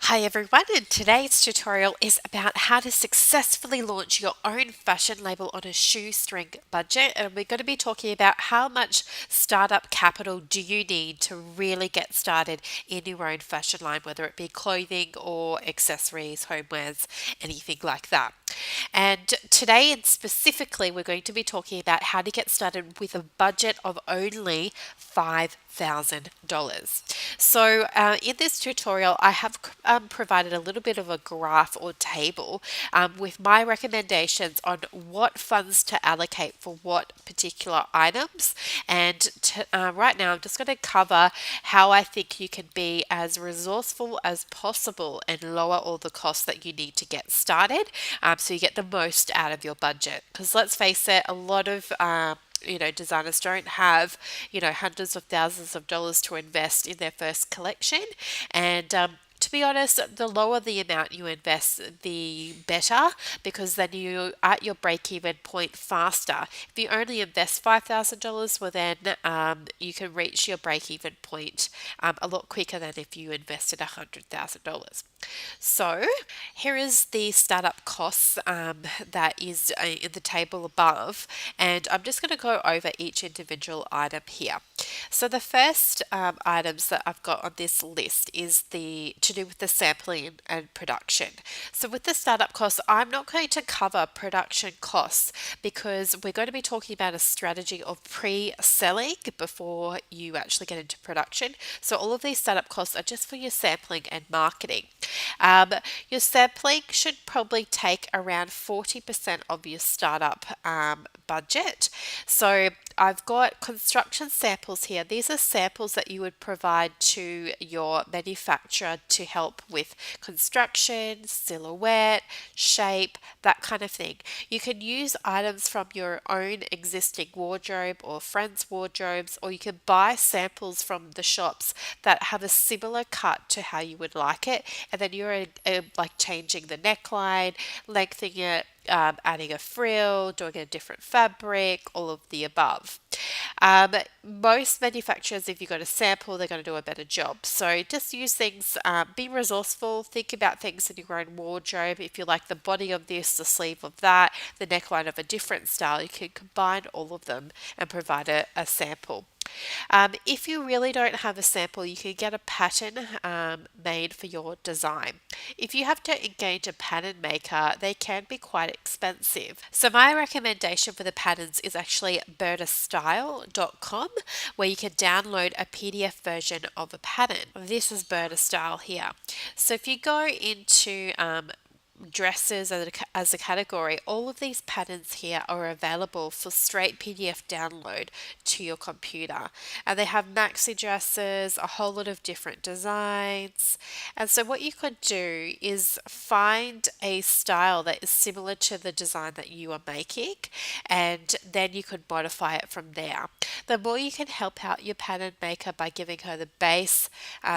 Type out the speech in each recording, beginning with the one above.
Hi everyone, and today's tutorial is about how to successfully launch your own fashion label on a shoestring budget. And we're going to be talking about how much startup capital do you need to really get started in your own fashion line, whether it be clothing or accessories, homewares, anything like that. And today, and specifically, we're going to be talking about how to get started with a budget of only $5,000. So, in this tutorial, I have provided a little bit of a graph or table with my recommendations on what funds to allocate for what particular items. And right now, I'm just going to cover how I think you can be as resourceful as possible and lower all the costs that you need to get started so you get the most out of your budget. Because let's face it, a lot of designers don't have, hundreds of thousands of dollars to invest in their first collection. And to be honest, the lower the amount you invest, the better, because then you at your break-even point faster. If you only invest $5,000, well then you can reach your break-even point a lot quicker than if you invested $100,000. So here is the startup costs that is in the table above, and I'm just going to go over each individual item here. So the first items that I've got on this list is to do with the sampling and production. So with the startup costs, I'm not going to cover production costs because we're going to be talking about a strategy of pre-selling before you actually get into production. So all of these startup costs are just for your sampling and marketing. Your sampling should probably take around 40% of your startup budget. So I've got construction samples here. These are samples that you would provide to your manufacturer to help with construction, silhouette, shape, that kind of thing. You can use items from your own existing wardrobe or friends' wardrobes, or you can buy samples from the shops that have a similar cut to how you would like it, and then you're like changing the neckline, lengthening it, adding a frill, doing a different fabric, all of the above. Most manufacturers, if you've got a sample, they're going to do a better job. So just use things, be resourceful, think about things in your own wardrobe. If you like the body of this, the sleeve of that, the neckline of a different style, you can combine all of them and provide a sample. If you really don't have a sample, you can get a pattern made for your design. If you have to engage a pattern maker, they can be quite expensive. So my recommendation for the patterns is actually bertastyle.com, where you can download a PDF version of a pattern. This is Berta Style here. So if you go into dresses as a category, all of these patterns here are available for straight PDF download to your computer. And they have maxi dresses, a whole lot of different designs. And so what you could do is find a style that is similar to the design that you are making, and then you could modify it from there. The more you can help out your pattern maker by giving her the base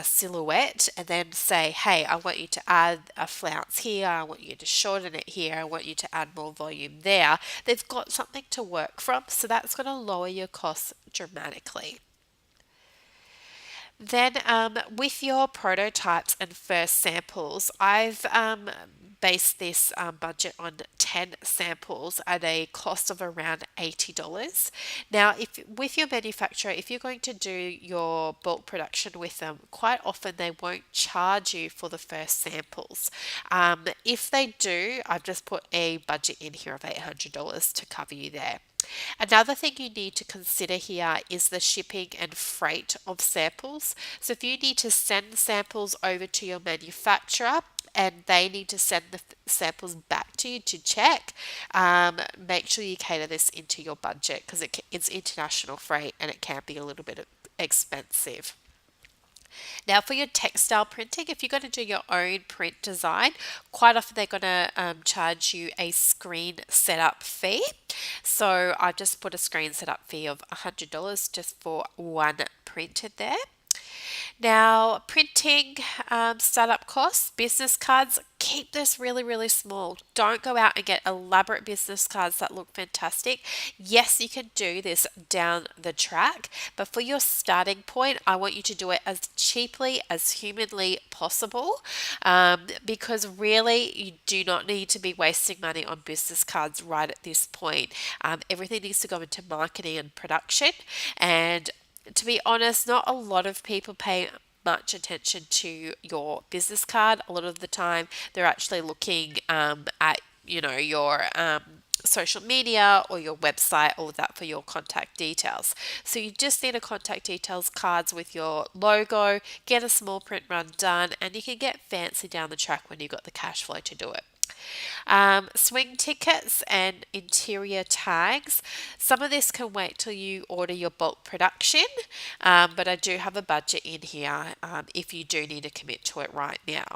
silhouette, and then say, hey, I want you to add a flounce here, I want you to shorten it here, I want you to add more volume there. They've got something to work from, so that's going to lower your costs dramatically. Then with your prototypes and first samples, I've based this budget on 10 samples at a cost of around $80. Now, if with your manufacturer, if you're going to do your bulk production with them, quite often they won't charge you for the first samples. If they do, I've just put a budget in here of $800 to cover you there. Another thing you need to consider here is the shipping and freight of samples. So if you need to send samples over to your manufacturer and they need to send the samples back to you to check, make sure you cater this into your budget because it's international freight and it can be a little bit expensive. Now, for your textile printing, if you're going to do your own print design, quite often they're going to charge you a screen setup fee. So I just put a screen setup fee of $100 just for one print in there. Now, printing startup costs, business cards, keep this really, really small. Don't go out and get elaborate business cards that look fantastic. Yes, you can do this down the track, but for your starting point, I want you to do it as cheaply as humanly possible, because really you do not need to be wasting money on business cards right at this point. Everything needs to go into marketing and production, and to be honest, not a lot of people pay much attention to your business card. A lot of the time, they're actually looking at your social media or your website, all of that for your contact details. So you just need a contact details cards with your logo, get a small print run done, and you can get fancy down the track when you've got the cash flow to do it. Swing tickets and interior tags. Some of this can wait till you order your bulk production, but I do have a budget in here if you do need to commit to it right now.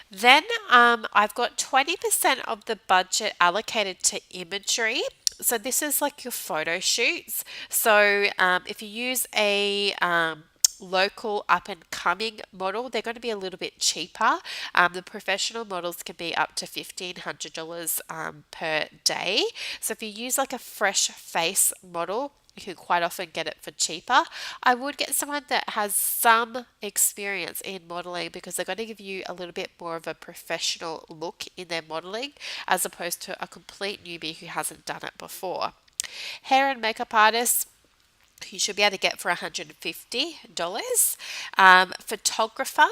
Then I've got 20% of the budget allocated to imagery. So this is like your photo shoots. So if you use a local up and coming model, they're going to be a little bit cheaper. The professional models can be up to $1,500 per day. So if you use like a fresh face model, you can quite often get it for cheaper. I would get someone that has some experience in modeling because they're going to give you a little bit more of a professional look in their modeling as opposed to a complete newbie who hasn't done it before. Hair and makeup artists, you should be able to get for $150. Photographer,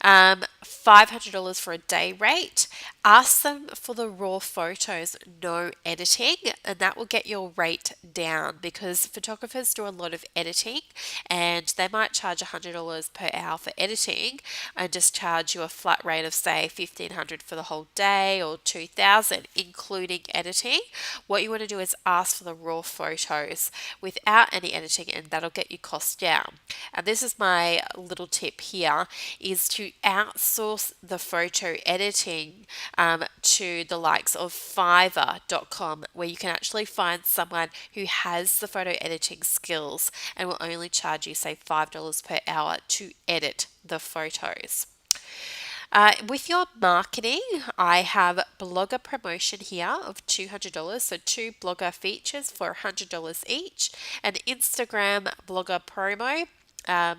$500 for a day rate. Ask them for the raw photos, no editing, and that will get your rate down because photographers do a lot of editing and they might charge $100 per hour for editing and just charge you a flat rate of say $1,500 for the whole day or $2,000 including editing. What you want to do is ask for the raw photos without any editing, and that'll get your cost down. And this is my little tip here, is to outsource the photo editing to the likes of Fiverr.com, where you can actually find someone who has the photo editing skills and will only charge you say $5 per hour to edit the photos. With your marketing, I have blogger promotion here of $200, so 2 blogger features for $100 each, and Instagram blogger promo.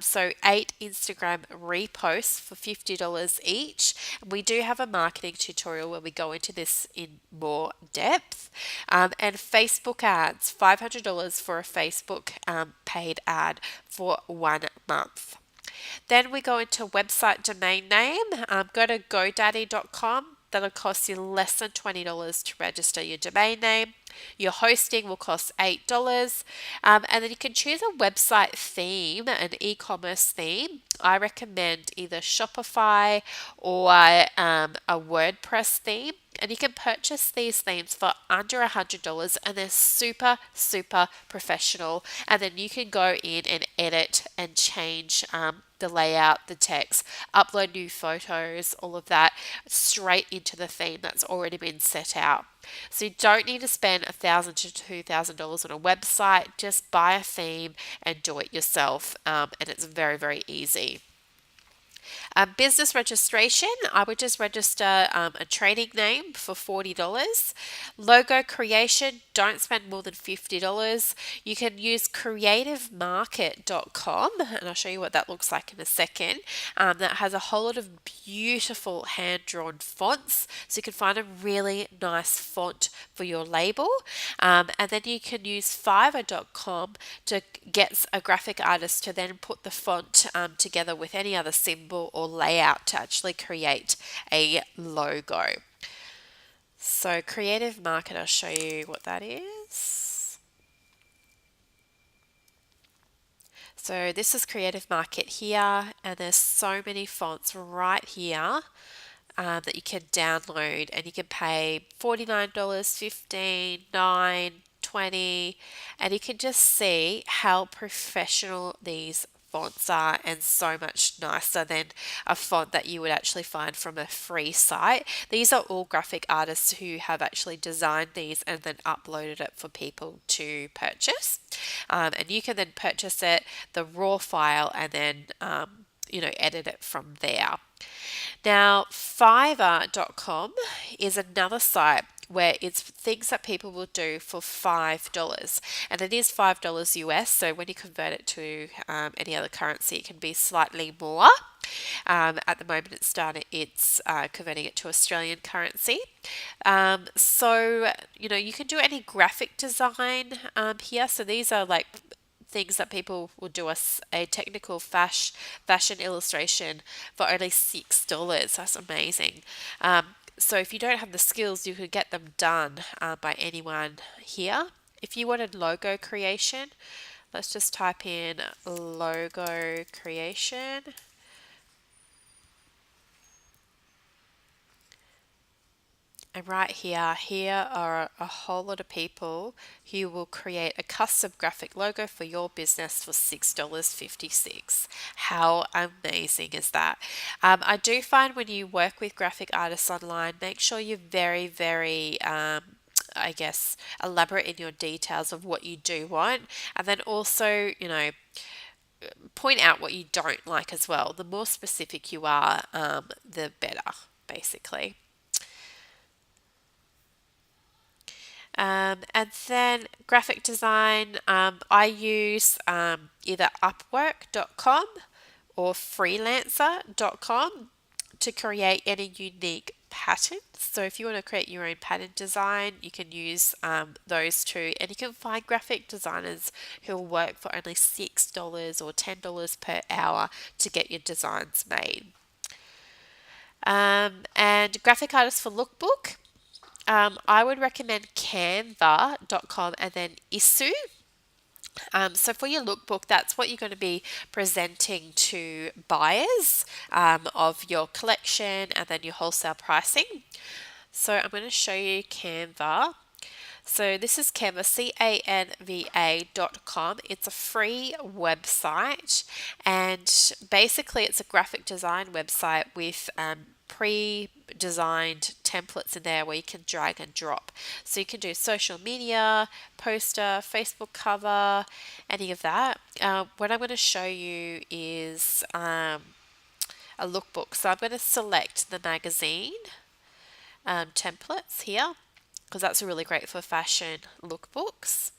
So 8 Instagram reposts for $50 each. We do have a marketing tutorial where we go into this in more depth. And Facebook ads, $500 for a Facebook paid ad for 1 month. Then we go into website domain name. Go to GoDaddy.com. That'll cost you less than $20 to register your domain name. Your hosting will cost $8. And then you can choose a website theme, an e-commerce theme. I recommend either Shopify or a WordPress theme. And you can purchase these themes for under $100 and they're super, super professional. And then you can go in and edit and change the layout, the text, upload new photos, all of that straight into the theme that's already been set out. So you don't need to spend $1,000 to $2,000 on a website. Just buy a theme and do it yourself. And it's very, very easy. Business registration, I would just register a trading name for $40. Logo creation, don't spend more than $50. You can use creativemarket.com, and I'll show you what that looks like in a second. That has a whole lot of beautiful hand-drawn fonts, so you can find a really nice font for your label. And then you can use fiverr.com to get a graphic artist to then put the font together with any other symbol or layout to actually create a logo. So Creative Market, I'll show you what that is. So this is Creative Market here, and there's so many fonts right here that you can download, and you can pay $49, $15, $9, $20, and you can just see how professional these fonts are and so much nicer than a font that you would actually find from a free site. These are all graphic artists who have actually designed these and then uploaded it for people to purchase. And you can then purchase it, the raw file, and then edit it from there. Now, Fiverr.com is another site where it's things that people will do for $5. And it is $5 US, so when you convert it to any other currency, it can be slightly more. At the moment, it's converting it to Australian currency. So you can do any graphic design here. So these are like things that people will do a technical fashion illustration for only $6. That's amazing. So if you don't have the skills, you could get them done by anyone here. If you wanted logo creation, let's just type in logo creation. And right here are a whole lot of people who will create a custom graphic logo for your business for $6.56. How amazing is that? I do find when you work with graphic artists online, make sure you're very, very I guess, elaborate in your details of what you do want. And then also, point out what you don't like as well. The more specific you are, the better, basically. And then graphic design, I use either upwork.com or freelancer.com to create any unique patterns. So if you want to create your own pattern design, you can use those two, and you can find graphic designers who will work for only $6 or $10 per hour to get your designs made. And graphic artists for lookbook. I would recommend canva.com and then Isu. So for your lookbook, that's what you're going to be presenting to buyers of your collection and then your wholesale pricing. So I'm going to show you Canva. So this is Canva, canva.com. It's a free website, and basically it's a graphic design website with pre-designed templates in there where you can drag and drop. So you can do social media, poster, Facebook cover, any of that. What I'm going to show you is a lookbook. So I'm going to select the magazine templates here, because that's really great for fashion lookbooks.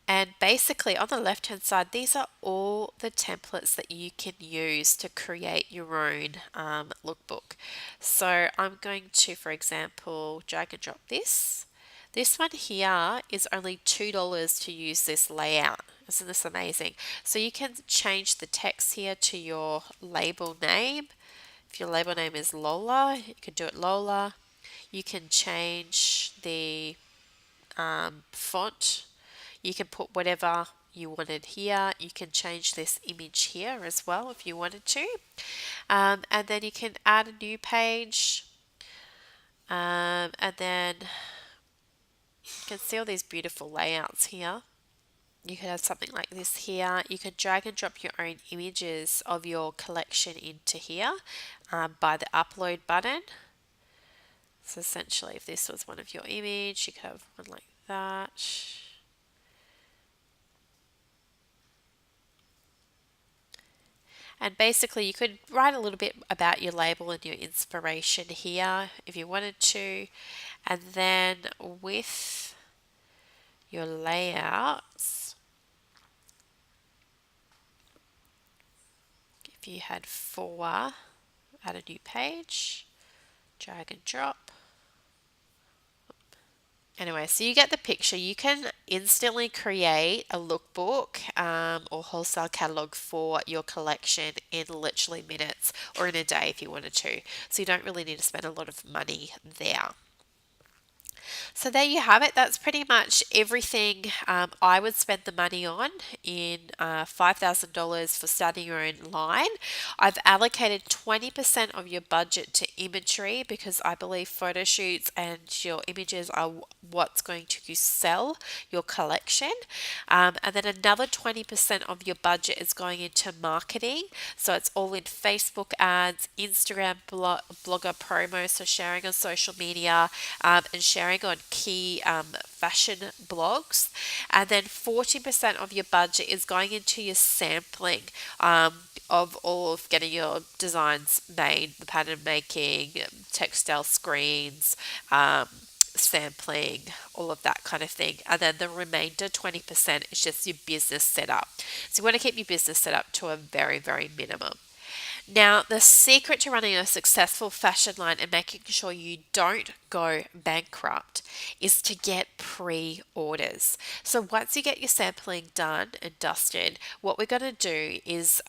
And basically on the left hand side, these are all the templates that you can use to create your own lookbook. So I'm going to, for example, drag and drop this. This one here is only $2 to use this layout. Isn't this amazing? So you can change the text here to your label name. If your label name is Lola, you can do it Lola. You can change the font. You can put whatever you wanted here. You can change this image here as well if you wanted to. And then you can add a new page. And then you can see all these beautiful layouts here. You could have something like this here. You can drag and drop your own images of your collection into here by the upload button. So essentially, if this was one of your image, you could have one like that. And basically you could write a little bit about your label and your inspiration here if you wanted to. And then with your layouts, if you had 4, add a new page, drag and drop. Anyway, so you get the picture. You can instantly create a lookbook or wholesale catalog for your collection in literally minutes or in a day if you wanted to. So you don't really need to spend a lot of money there. So there you have it. That's pretty much everything I would spend the money on in $5,000 for starting your own line. I've allocated 20% of your budget to imagery because I believe photo shoots and your images are what's going to sell your collection. And then another 20% of your budget is going into marketing. So it's all in Facebook ads, Instagram blogger promo, so sharing on social media and sharing going on key fashion blogs, and then 40% of your budget is going into your sampling of all of getting your designs made, the pattern making, textile screens, sampling, all of that kind of thing. And then the remainder 20% is just your business setup. So you want to keep your business set up to a very, very minimum. Now, the secret to running a successful fashion line and making sure you don't go bankrupt is to get pre orders. So, once you get your sampling done and dusted, what we're going to do is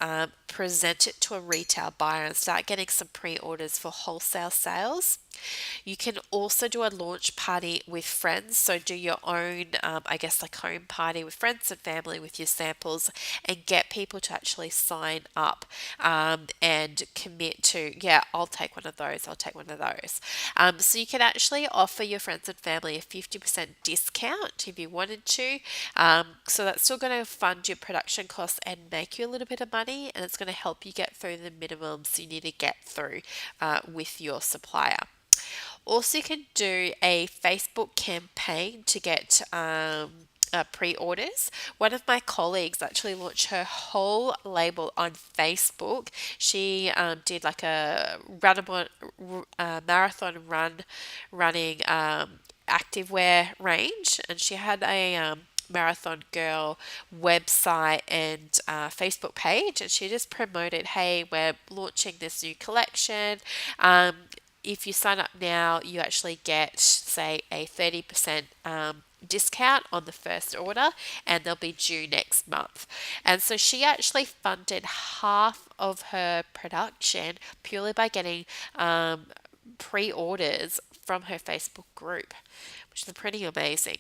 present it to a retail buyer and start getting some pre orders for wholesale sales. You can also do a launch party with friends. So do your own, I guess, like home party with friends and family with your samples and get people to actually sign up and commit to, yeah, I'll take one of those. I'll take one of those. So you can actually offer your friends and family a 50% discount if you wanted to. So that's still going to fund your production costs and make you a little bit of money, and it's going to help you get through the minimums you need to get through with your supplier. Also, you can do a Facebook campaign to get pre-orders. One of my colleagues actually launched her whole label on Facebook. She did like a marathon running activewear range, and she had a Marathon Girl website and Facebook page, and she just promoted, hey, we're launching this new collection. If you sign up now, you actually get, say, a 30% discount on the first order, and they'll be due next month. And so she actually funded half of her production purely by getting pre-orders from her Facebook group, which is pretty amazing.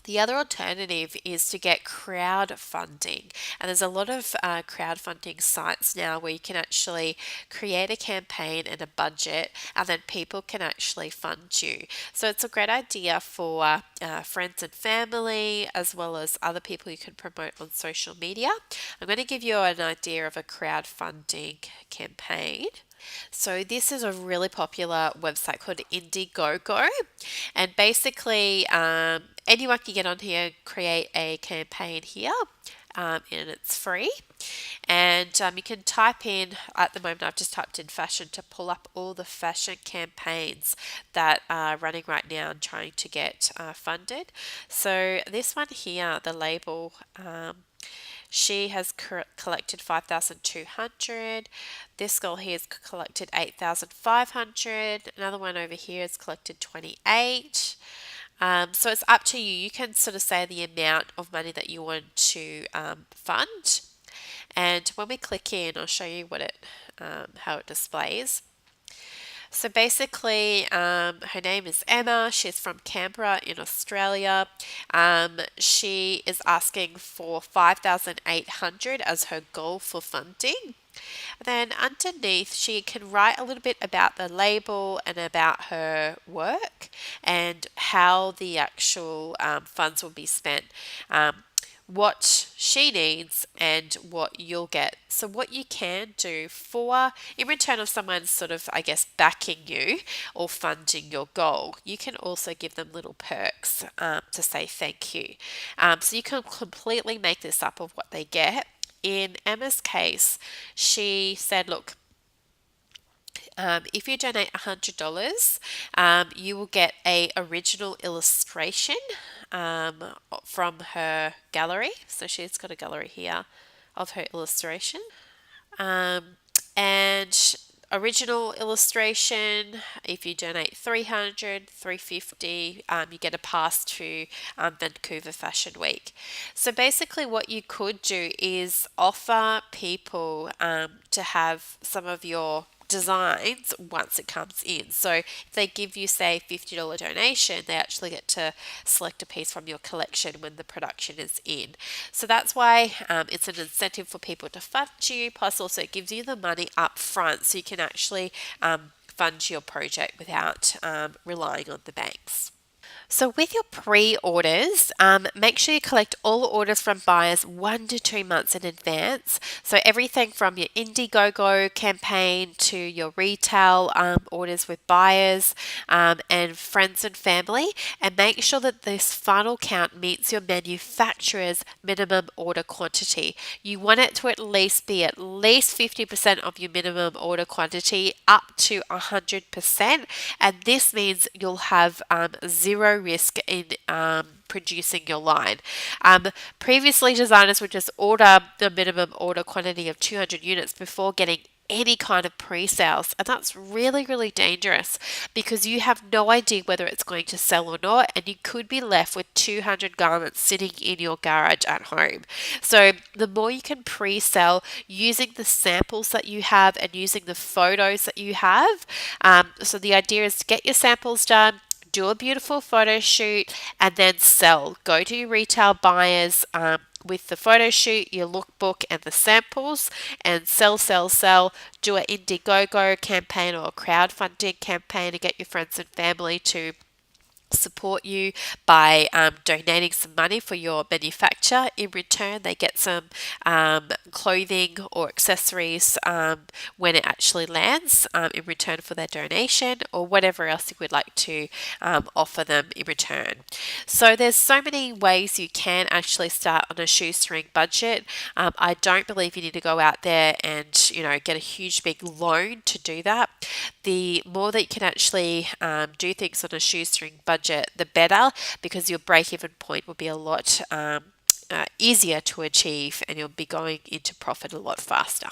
The other alternative is to get crowdfunding, and there's a lot of crowdfunding sites now where you can actually create a campaign and a budget, and then people can actually fund you. So it's a great idea for friends and family, as well as other people you can promote on social media. I'm going to give you an idea of a crowdfunding campaign. So this is a really popular website called Indiegogo, and basically anyone can get on here, create a campaign here, and it's free. And you can type in, at the moment I've just typed in fashion to pull up all the fashion campaigns that are running right now and trying to get funded. So this one here, the label, she has collected 5,200. This girl here has collected 8,500. Another one over here has collected 28. So it's up to you. You can sort of say the amount of money that you want to fund. And when we click in, I'll show you what how it displays. So basically, her name is Emma. She's from Canberra in Australia. She is asking for 5,800 as her goal for funding. Then underneath, she can write a little bit about the label and about her work and how the actual funds will be spent. What she needs and what you'll get. So what you can do for, in return of someone sort of, I guess, backing you or funding your goal, you can also give them little perks to say thank you. So you can completely make this up of what they get. In Emma's case, she said, look, if you donate $100, you will get a original illustration from her gallery. So she's got a gallery here of her illustration. And original illustration, if you donate 300, 350, you get a pass to Vancouver Fashion Week. So basically what you could do is offer people to have some of your designs once it comes in. So if they give you, say, $50 donation, they actually get to select a piece from your collection when the production is in. So that's why it's an incentive for people to fund you, plus also it gives you the money up front so you can actually fund your project without relying on the banks. So, with your pre orders, make sure you collect all orders from buyers 1 to 2 months in advance. So, everything from your Indiegogo campaign to your retail orders with buyers and friends and family. And make sure that this final count meets your manufacturer's minimum order quantity. You want it to at least 50% of your minimum order quantity up to 100%. And this means you'll have zero risk in producing your line. Previously, designers would just order the minimum order quantity of 200 units before getting any kind of pre-sales, and that's really, really dangerous because you have no idea whether it's going to sell or not, and you could be left with 200 garments sitting in your garage at home. So the more you can pre-sell using the samples that you have and using the photos that you have. So the idea is to get your samples done, do a beautiful photo shoot, and then sell. Go to your retail buyers with the photo shoot, your lookbook, and the samples, and sell, sell, sell. Do an Indiegogo campaign or a crowdfunding campaign to get your friends and family to support you by donating some money for your manufacturer. In return, they get some clothing or accessories when it actually lands in return for their donation, or whatever else you would like to offer them in return. So there's so many ways you can actually start on a shoestring budget. I don't believe you need to go out there and get a huge big loan to do that. The more that you can actually do things on a shoestring budget, the better, because your break-even point will be a lot easier to achieve, and you'll be going into profit a lot faster.